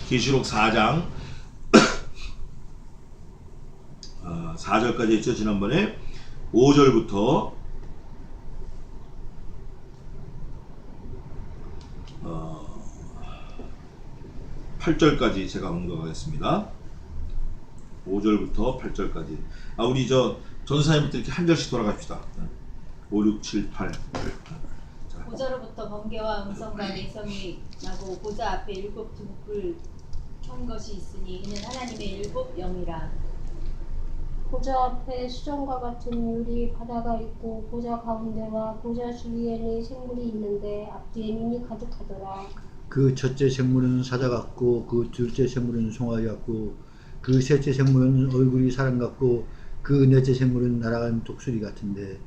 계시록 4장 4절까지 했죠. 지난번에 5절부터 8절까지 제가 언급하겠습니다. 5절부터 8절까지. 우리 전사님부터 이렇게 한 절씩 돌아갑시다. 5, 6, 7, 8. 보좌로부터 번개와 음성과 내성이 나고 보좌 앞에 7 등불 켠 것이 있으니 이는 하나님의 7 영이라. 보좌 앞에 수정과 같은 유리 바다가 있고 보좌 가운데와 보좌 주위에는 생물이 있는데 앞뒤에 눈이 가득하더라. 그 첫째 생물은 사자 같고 그 둘째 생물은 송아지 같고 그 셋째 생물은 얼굴이 사람 같고 그 넷째 생물은 날아가는 독수리 같은데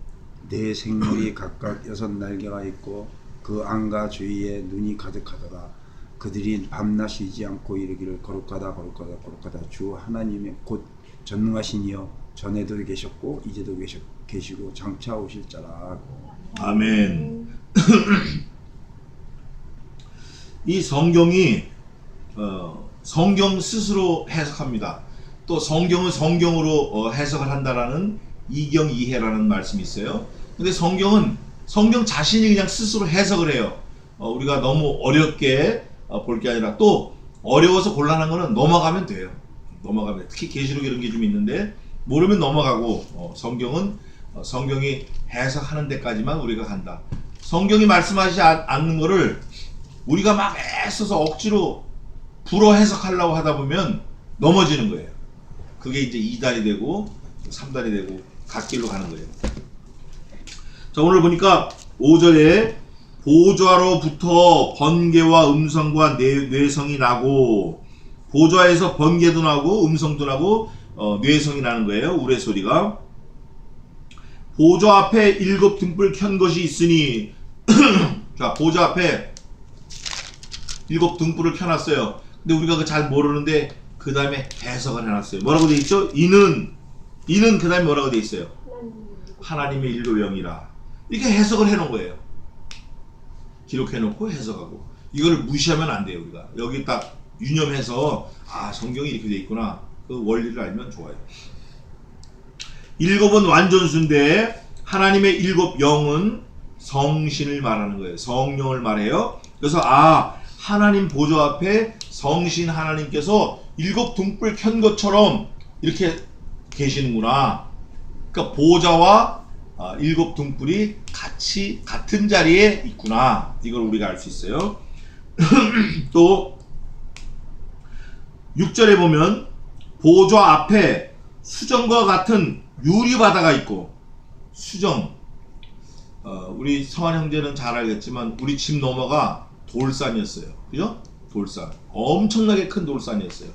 네 생물이 각각 6 날개가 있고 그 안과 주위에 눈이 가득하더라. 그들이 밤낮 쉬지 않고 이르기를 거룩하다 거룩하다 거룩하다 주 하나님의 곧 전능하신 이여 전에도 계셨고 이제도 계시고 장차 오실 자라. 아멘. 이 성경이 성경 스스로 해석합니다. 또 성경을 성경으로 해석을 한다라는 이경이해라는 말씀이 있어요. 근데 성경은 성경 자신이 그냥 스스로 해석을 해요. 우리가 너무 어렵게 볼 게 아니라 또 어려워서 곤란한 거는 넘어가면 돼요. 넘어가면, 특히 계시록 이런 게 좀 있는데 모르면 넘어가고 성경이 해석하는 데까지만 우리가 간다. 성경이 말씀하지 않는 거를 우리가 막 애써서 억지로 불어 해석하려고 하다 보면 넘어지는 거예요. 그게 이제 2단이 되고 3단이 되고 갓길로 가는 거예요. 자, 오늘 보니까 5절에 보좌로부터 번개와 음성과 뇌성이 나고, 보좌에서 번개도 나고 음성도 나고 뇌성이 나는 거예요. 우레소리가. 보좌 앞에 7 등불 켠 것이 있으니 자, 보좌 앞에 7 등불을 켜놨어요. 근데 우리가 그 잘 모르는데 그 다음에 해석을 해놨어요. 뭐라고 돼 있죠? 이는 그 다음에 뭐라고 돼 있어요? 하나님의 7 영이라. 이렇게 해석을 해놓은 거예요. 기록해놓고 해석하고. 이거를 무시하면 안 돼요. 우리가 여기 딱 유념해서 성경이 이렇게 돼 있구나, 그 원리를 알면 좋아요. 7은 완전수인데 하나님의 7 영은 성신을 말하는 거예요. 성령을 말해요. 그래서 하나님 보좌 앞에 성신 하나님께서 7 등불 켠 것처럼 이렇게 계시는구나. 그러니까 보좌와 7 등불이 같은 자리에 있구나. 이걸 우리가 알 수 있어요. 또 6절에 보면 보좌 앞에 수정과 같은 유리바다가 있고, 수정, 우리 성환 형제는 잘 알겠지만 우리 집 너머가 돌산이었어요. 그죠? 돌산. 엄청나게 큰 돌산이었어요.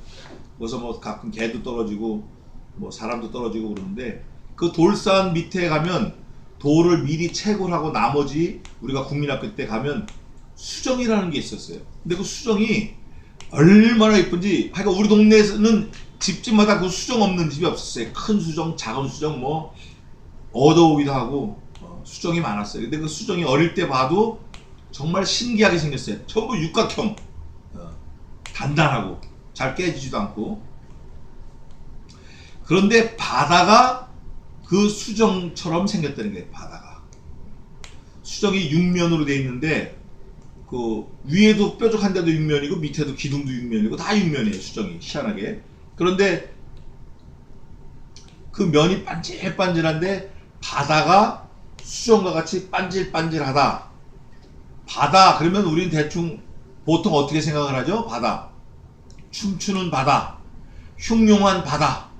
그래서 뭐 가끔 개도 떨어지고 뭐 사람도 떨어지고 그러는데, 그 돌산 밑에 가면 돌을 미리 채굴 하고 나머지 우리가 국민학교 때 가면 수정이라는 게 있었어요. 근데 그 수정이 얼마나 예쁜지, 하여간 우리 동네에서는 집집마다 그 수정 없는 집이 없었어요. 큰 수정, 작은 수정, 뭐 얻어오기도 하고 수정이 많았어요. 근데 그 수정이 어릴 때 봐도 정말 신기하게 생겼어요. 전부 육각형, 단단하고 잘 깨지지도 않고. 그런데 바다가 그 수정처럼 생겼다는 거예요. 바다가 수정이 육면으로 돼 있는데 그 위에도 뾰족한 데도 육면이고 밑에도 기둥도 육면이고 다 육면이에요. 수정이 희한하게. 그런데 그 면이 반질반질한데 바다가 수정과 같이 반질반질하다. 바다 그러면 우리는 대충 보통 어떻게 생각을 하죠? 바다, 춤추는 바다, 흉흉한 바다,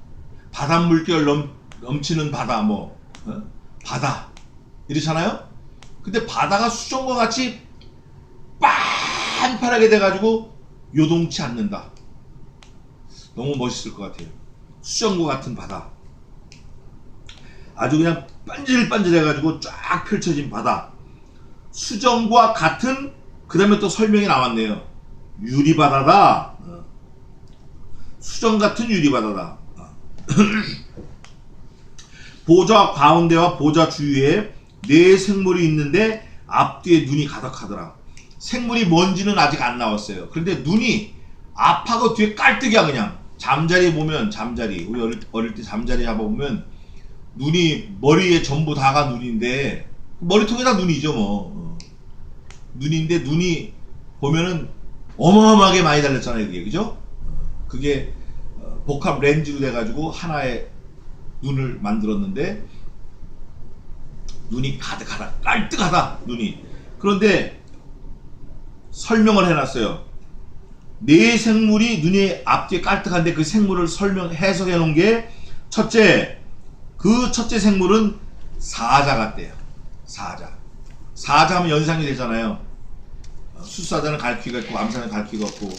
바닷물결 넘치는 바다, 바다 이렇잖아요. 근데 바다가 수정과 같이 빤판하게 돼가지고 요동치 않는다. 너무 멋있을 것 같아요. 수정과 같은 바다, 아주 그냥 반질반질해가지고 쫙 펼쳐진 바다, 수정과 같은, 그 다음에 또 설명이 나왔네요. 유리바다다. 수정 같은 유리바다다. 보좌 가운데와 보좌 주위에 4 생물이 있는데 앞뒤에 눈이 가득하더라. 생물이 뭔지는 아직 안 나왔어요. 그런데 눈이 앞하고 뒤에 깔뜨기야. 그냥 잠자리 보면, 잠자리 우리 어릴 때 잠자리 잡아보면 눈이 머리에 전부 다가 눈인데, 머리통에 다 눈이죠 뭐. 눈인데 눈이 보면은 어마어마하게 많이 달렸잖아요. 그게, 그죠? 그게 복합 렌즈로 돼가지고 하나의 눈을 만들었는데, 눈이 가득하다, 깔뜩하다 눈이. 그런데 설명을 해놨어요. 네 생물이 눈이 앞뒤에 깔뜩한데 그 생물을 해석해 놓은 게, 첫째, 그 첫째 생물은 사자 같대요. 사자. 사자 하면 연상이 되잖아요. 숫사자는 갈퀴가 있고 암사는 갈퀴가 없고,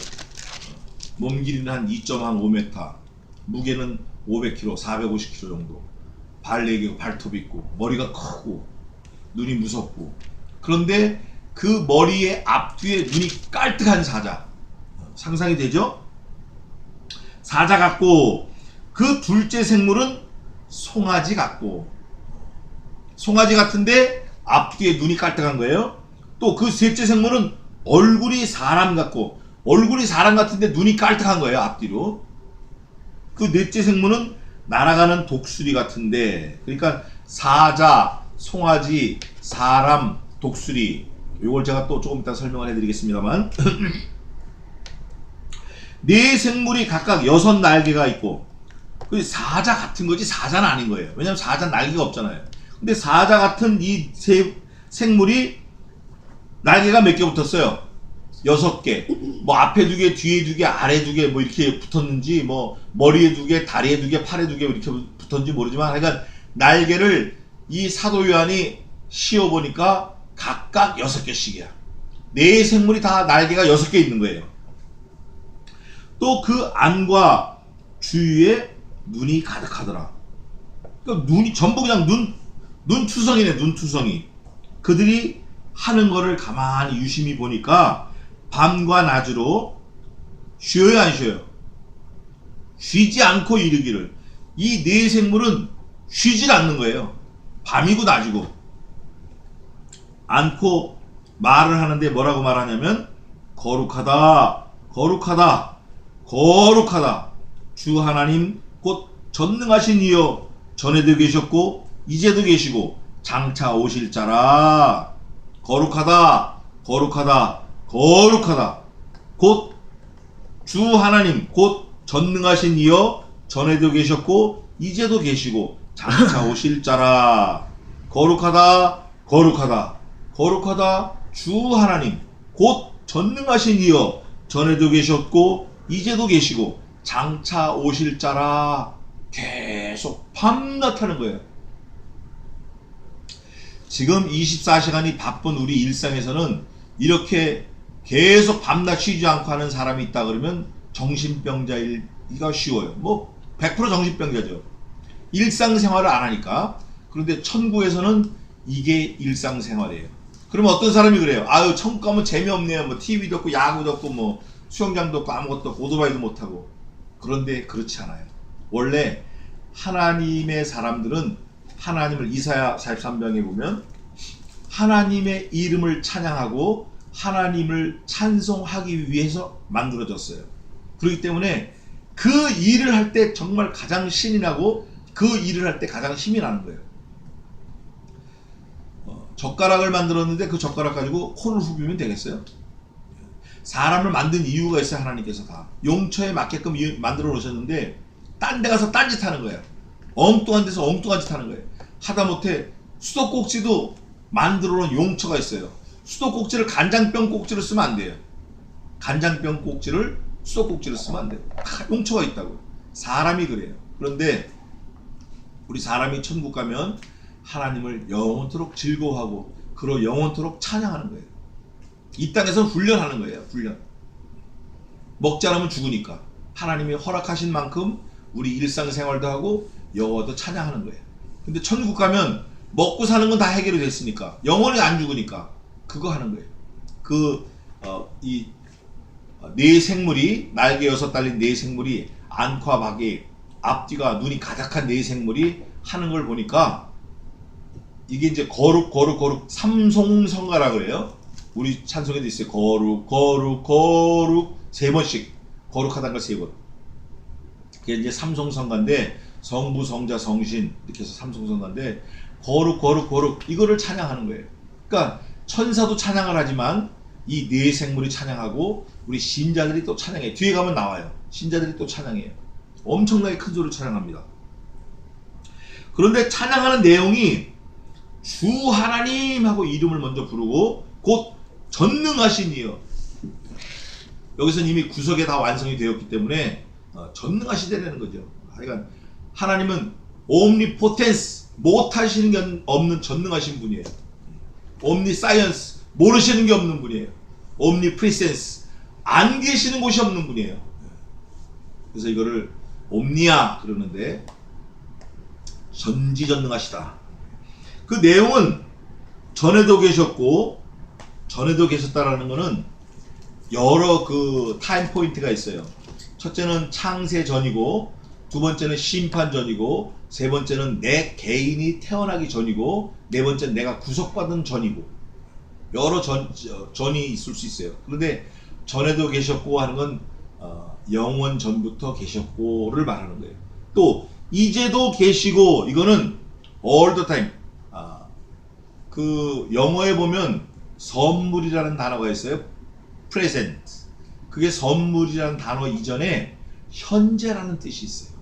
몸 길이는 한 2.5m, 무게는 500kg, 450kg 정도, 발 4개고 발톱이 있고 머리가 크고 눈이 무섭고, 그런데 그 머리의 앞뒤에 눈이 깔뜩한 사자. 상상이 되죠? 사자 같고, 그 둘째 생물은 송아지 같고, 송아지 같은데 앞뒤에 눈이 깔뜩한 거예요. 또 그 셋째 생물은 얼굴이 사람 같고, 얼굴이 사람 같은데 눈이 깔뜩한 거예요, 앞뒤로. 그 넷째 생물은 날아가는 독수리 같은데, 그러니까 사자, 송아지, 사람, 독수리, 이걸 제가 또 조금 이따 설명을 해드리겠습니다만 네 생물이 각각 6날개가 있고, 그 사자 같은 거지 사자는 아닌 거예요. 왜냐면 사자는 날개가 없잖아요. 근데 사자 같은 이 세 생물이 날개가 몇 개 붙었어요? 6개. 뭐 앞에 2개, 뒤에 2개, 아래 2개 뭐 이렇게 붙었는지, 뭐 머리에 2개, 다리에 2개, 팔에 2개 이렇게 붙었는지 모르지만, 하여간 날개를 이 사도 요한이 씌워 보니까 각각 6개씩이야. 네 생물이 다 날개가 6개 있는 거예요. 또 그 안과 주위에 눈이 가득하더라. 그러니까 눈이 전부 그냥 눈투성이네, 눈투성이. 그들이 하는 거를 가만히 유심히 보니까 밤과 낮으로 쉬어요, 안 쉬어요? 쉬지 않고 이르기를. 이 네 생물은 쉬질 않는 거예요. 밤이고 낮이고. 않고 말을 하는데 뭐라고 말하냐면, 거룩하다, 거룩하다, 거룩하다. 주 하나님 곧 전능하신 이여, 전에도 계셨고 이제도 계시고 장차 오실 자라. 거룩하다, 거룩하다, 거룩하다. 곧 주 하나님 곧 전능하신 이여, 전에도 계셨고 이제도 계시고 장차 오실 자라. 거룩하다, 거룩하다, 거룩하다. 주 하나님 곧 전능하신 이여, 전에도 계셨고 이제도 계시고 장차 오실 자라. 계속 밤낮 하는 거예요. 지금 24시간이 바쁜 우리 일상에서는 이렇게 계속 밤낮 쉬지 않고 하는 사람이 있다 그러면 정신병자이기가 쉬워요. 뭐 100% 정신병자죠. 일상생활을 안 하니까. 그런데 천국에서는 이게 일상생활이에요. 그러면 어떤 사람이 그래요? 아유, 천국 가면 재미없네요. 뭐 TV도 없고 야구도 없고 뭐 수영장도 없고 아무것도 없고 오토바이도 못하고. 그런데 그렇지 않아요. 원래 하나님의 사람들은 하나님을, 이사야 43장에 보면 하나님의 이름을 찬양하고 하나님을 찬송하기 위해서 만들어졌어요. 그렇기 때문에 그 일을 할 때 정말 가장 신이 나고 그 일을 할 때 가장 힘이 나는 거예요. 젓가락을 만들었는데 그 젓가락 가지고 코를 후비면 되겠어요? 사람을 만든 이유가 있어요. 하나님께서 다 용처에 맞게끔 만들어 놓으셨는데 딴 데 가서 딴짓 하는 거예요. 엉뚱한 데서 엉뚱한 짓 하는 거예요. 하다못해 수도꼭지도 만들어 놓은 용처가 있어요. 수도꼭지를 간장병 꼭지로 쓰면 안 돼요. 간장병 꼭지를 수도꼭지로 쓰면 안 돼요. 다 용처가 있다고. 사람이 그래요. 그런데 우리 사람이 천국 가면 하나님을 영원토록 즐거워하고 그로 영원토록 찬양하는 거예요. 이 땅에서 훈련하는 거예요. 훈련. 먹지 않으면 죽으니까 하나님이 허락하신 만큼 우리 일상생활도 하고 영어도 찬양하는 거예요. 근데 천국 가면 먹고 사는 건 다 해결이 됐으니까, 영원히 안 죽으니까 그거 하는 거예요. 이 네 생물이, 날개 6 달린 네 생물이, 안과 박이, 앞뒤가 눈이 가득한 네 생물이 하는 걸 보니까 이게 이제 거룩 삼송성가라 그래요. 우리 찬송에도 있어요. 거룩 거룩 거룩 3번씩 거룩하다는 걸 3번. 그게 이제 삼성성가인데 성부 성자 성신 이렇게 해서 삼성성가인데 거룩 거룩 거룩 이거를 찬양하는 거예요. 그러니까 천사도 찬양을 하지만 이 네 생물이 찬양하고 우리 신자들이 또 찬양해요. 뒤에 가면 나와요. 신자들이 또 찬양해요. 엄청나게 큰 소리로 찬양합니다. 그런데 찬양하는 내용이 주 하나님 하고 이름을 먼저 부르고 곧 전능하신 이여. 여기서는 이미 구석에 다 완성이 되었기 때문에 전능하시다는 거죠. 그러니까 하나님은 옴니포텐스, 못하시는 게 없는 전능하신 분이에요. 옴니사이언스, 모르시는 게 없는 분이에요. 옴니프리센스, 안 계시는 곳이 없는 분이에요. 그래서 이거를 옴니아 그러는데 전지전능하시다. 그 내용은 전에도 계셨고 전에도 계셨다라는 거는 여러 그 타임 포인트가 있어요. 첫째는 창세 전이고, 두 번째는 심판 전이고, 세 번째는 내 개인이 태어나기 전이고, 네 번째는 내가 구속받은 전이고, 여러 전이 있을 수 있어요. 그런데 전에도 계셨고 하는 건 영원 전부터 계셨고를 말하는 거예요. 또 이제도 계시고, 이거는 all the time. 그 영어에 보면 선물이라는 단어가 있어요. present. 그게 선물이라는 단어 이전에 현재라는 뜻이 있어요.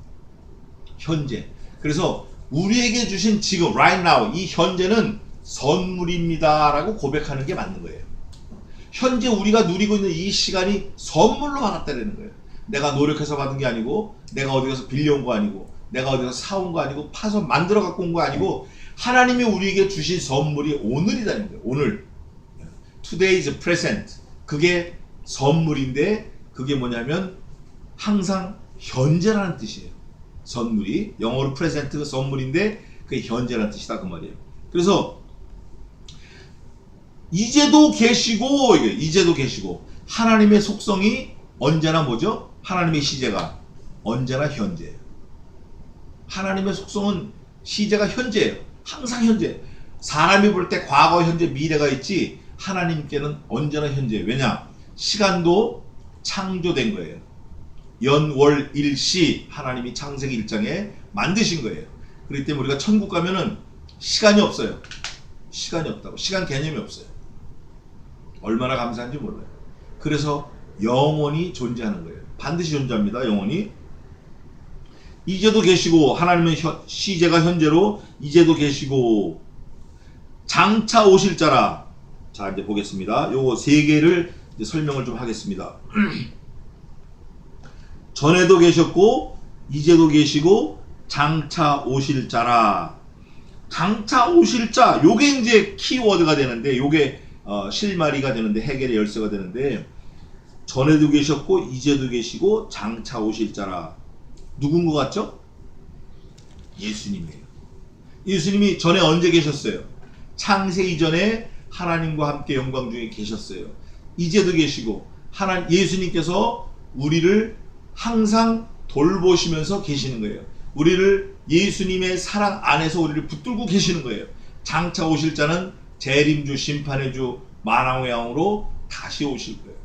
현재. 그래서 우리에게 주신 지금 right now 이 현재는 선물입니다 라고 고백하는 게 맞는 거예요. 현재 우리가 누리고 있는 이 시간이 선물로 받았다는 거예요. 내가 노력해서 받은 게 아니고, 내가 어디 가서 빌려온 거 아니고, 내가 어디 가서 사온 거 아니고, 파서 만들어 갖고 온 거 아니고, 하나님이 우리에게 주신 선물이 오늘이라는 거예요. 오늘. Today is present. 그게 선물인데, 그게 뭐냐면 항상 현재라는 뜻이에요. 선물이 영어로 present가 선물인데 그게 현재라는 뜻이다 그 말이에요. 그래서 이제도 계시고, 이제도 계시고, 하나님의 속성이 언제나 뭐죠? 하나님의 시제가 언제나 현재예요. 하나님의 속성은 시제가 현재예요. 항상 현재. 사람이 볼 때 과거, 현재, 미래가 있지, 하나님께는 언제나 현재예요. 왜냐? 시간도 창조된 거예요. 연, 월, 일, 시 하나님이 창세기 1장에 만드신 거예요. 그렇기 때문에 우리가 천국 가면은 시간이 없어요. 시간이 없다고. 시간 개념이 없어요. 얼마나 감사한지 몰라요. 그래서 영원히 존재하는 거예요. 반드시 존재합니다. 영원히. 이제도 계시고, 하나님은 시제가 현재로 이제도 계시고, 장차 오실 자라. 자, 이제 보겠습니다. 요거 세 개를 이제 설명을 좀 하겠습니다. 전에도 계셨고, 이제도 계시고, 장차 오실 자라. 장차 오실 자, 요게 이제 키워드가 되는데, 요게 실마리가 되는데, 해결의 열쇠가 되는데, 전에도 계셨고, 이제도 계시고, 장차 오실 자라. 누군 것 같죠? 예수님이에요. 예수님이 전에 언제 계셨어요? 창세 이전에 하나님과 함께 영광 중에 계셨어요. 이제도 계시고, 예수님께서 우리를 항상 돌보시면서 계시는 거예요. 우리를 예수님의 사랑 안에서 우리를 붙들고 계시는 거예요. 장차 오실 자는 재림주, 심판의 주, 만왕의 왕으로 다시 오실 거예요.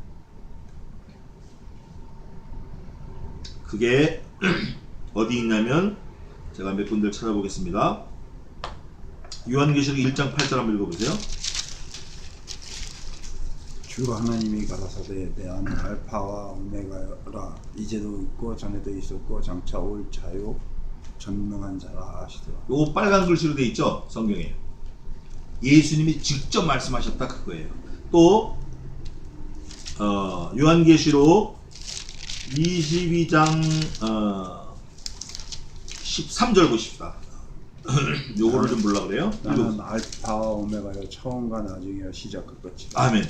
그게 어디 있냐면, 제가 몇 군데를 찾아보겠습니다. 요한계시록 1장 8절 한번 읽어보세요. 주 하나님이 가라사대 내가 알파와 오메가라. 이제도 있고 전에도 있었고 장차 올 자요 전능한 자라 하시더라. 요거 빨간 글씨로 돼 있죠? 성경에. 예수님이 직접 말씀하셨다 그거예요. 또 요한계시록 22장 13절 보십시다. 요거를 좀 보려고 그래요. 나는 알파와 오메가요 처음과 나중이요 시작과 끝이다. 아멘.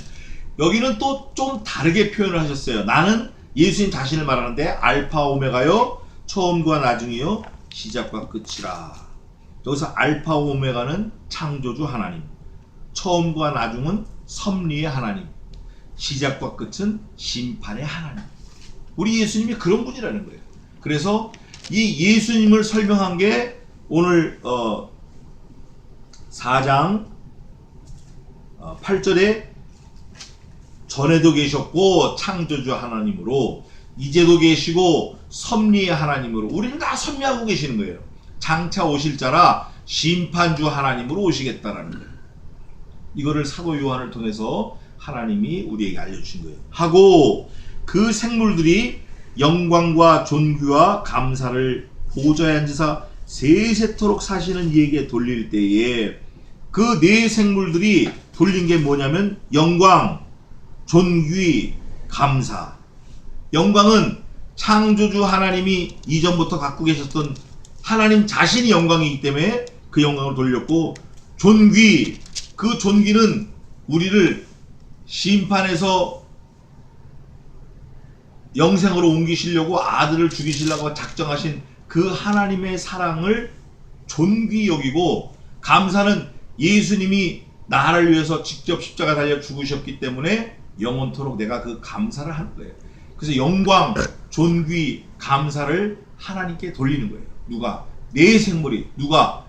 여기는 또 좀 다르게 표현을 하셨어요. 나는 예수님 자신을 말하는데 알파 오메가요 처음과 나중이요 시작과 끝이라. 여기서 알파 오메가는 창조주 하나님, 처음과 나중은 섭리의 하나님, 시작과 끝은 심판의 하나님. 우리 예수님이 그런 분이라는 거예요. 그래서 이 예수님을 설명한 게 오늘 4장 8절에 전에도 계셨고 창조주 하나님으로 이제도 계시고 섭리의 하나님으로 우리는 다 섭리하고 계시는 거예요. 장차 오실 자라 심판주 하나님으로 오시겠다라는 거예요. 이거를 사도 요한을 통해서 하나님이 우리에게 알려주신 거예요. 하고 그 생물들이 영광과 존귀와 감사를 보좌에 앉으사 세세토록 사시는 이에게 돌릴 때에 그 네 생물들이 돌린 게 뭐냐면 영광, 존귀, 감사. 영광은 창조주 하나님이 이전부터 갖고 계셨던 하나님 자신이 영광이기 때문에 그 영광을 돌렸고, 존귀, 그 존귀는 우리를 심판에서 영생으로 옮기시려고 아들을 죽이시려고 작정하신 그 하나님의 사랑을 존귀 여기고, 감사는 예수님이 나를 위해서 직접 십자가 달려 죽으셨기 때문에 영원토록 내가 그 감사를 하는 거예요. 그래서 영광, 존귀, 감사를 하나님께 돌리는 거예요. 누가? 네 생물이. 누가?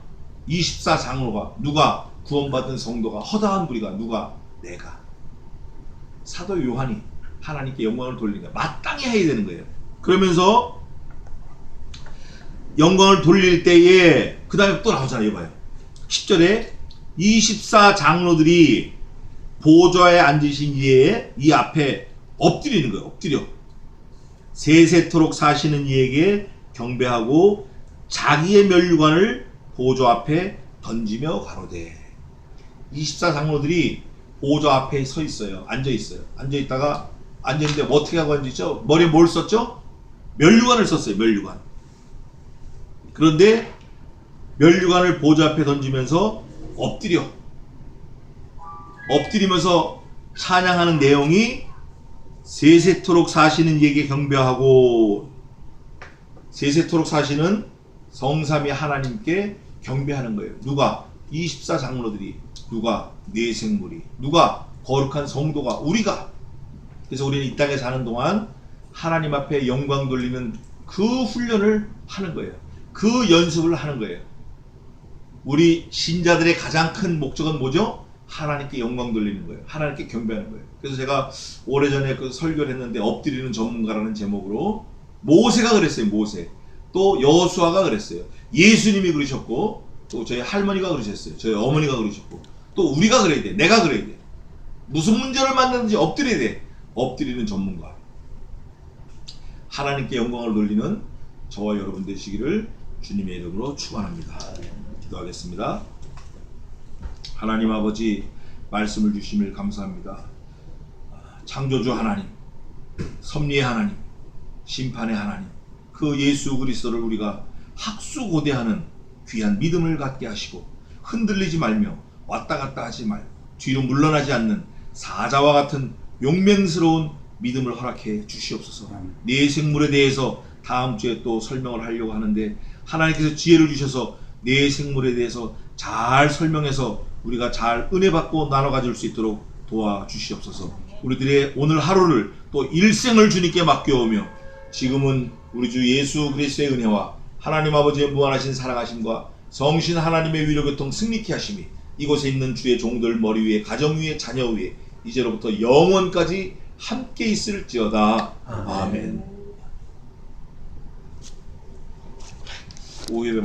24장로가. 누가? 구원받은 성도가. 허다한 무리가. 누가? 내가. 사도 요한이 하나님께 영광을 돌리는 거예요. 마땅히 해야 되는 거예요. 그러면서 영광을 돌릴 때에 그 다음에 또 나오잖아요. 이봐요. 10절에 24장로들이 보좌에 앉으신 이에 이 앞에 엎드리는 거예요. 엎드려. 세세토록 사시는 이에게 경배하고 자기의 면류관을 보좌 앞에 던지며 가로되. 24장로들이 보좌 앞에 서 있어요. 앉아 있어요. 앉아 있다가 앉았는데 어떻게 하고 앉았죠? 머리에 뭘 썼죠? 면류관을 썼어요. 면류관. 그런데 면류관을 보좌 앞에 던지면서 엎드리면서 찬양하는 내용이 세세토록 사시는 이에게 경배하고, 세세토록 사시는 성삼위 하나님께 경배하는 거예요. 누가? 24장로들이. 누가? 네 생물이. 누가? 거룩한 성도가. 우리가. 그래서 우리는 이 땅에 사는 동안 하나님 앞에 영광 돌리는 그 훈련을 하는 거예요. 그 연습을 하는 거예요. 우리 신자들의 가장 큰 목적은 뭐죠? 하나님께 영광 돌리는 거예요. 하나님께 경배하는 거예요. 그래서 제가 오래전에 그 설교를 했는데 엎드리는 전문가라는 제목으로 모세가 그랬어요. 모세. 또 여호수아가 그랬어요. 예수님이 그러셨고, 또 저희 할머니가 그러셨어요. 저희 어머니가 그러셨고, 또 우리가 그래야 돼. 내가 그래야 돼. 무슨 문제를 만나든지 엎드려야 돼. 엎드리는 전문가. 하나님께 영광을 돌리는 저와 여러분 되시기를 주님의 이름으로 축원합니다. 기도하겠습니다. 하나님 아버지, 말씀을 주심을 감사합니다. 창조주 하나님, 섭리의 하나님, 심판의 하나님, 그 예수 그리스도를 우리가 학수고대하는 귀한 믿음을 갖게 하시고, 흔들리지 말며 왔다 갔다 하지 말고 뒤로 물러나지 않는 사자와 같은 용맹스러운 믿음을 허락해 주시옵소서. 네 생물에 대해서 다음 주에 또 설명을 하려고 하는데, 하나님께서 지혜를 주셔서 네 생물에 대해서 잘 설명해서 우리가 잘 은혜 받고 나눠 가질 수 있도록 도와주시옵소서. 우리들의 오늘 하루를 또 일생을 주님께 맡겨오며, 지금은 우리 주 예수 그리스도의 은혜와 하나님 아버지의 무한하신 사랑하심과 성신 하나님의 위로교통 승리케 하심이 이곳에 있는 주의 종들 머리 위에, 가정 위에, 자녀 위에 이제로부터 영원까지 함께 있을지어다. 아멘. 오예배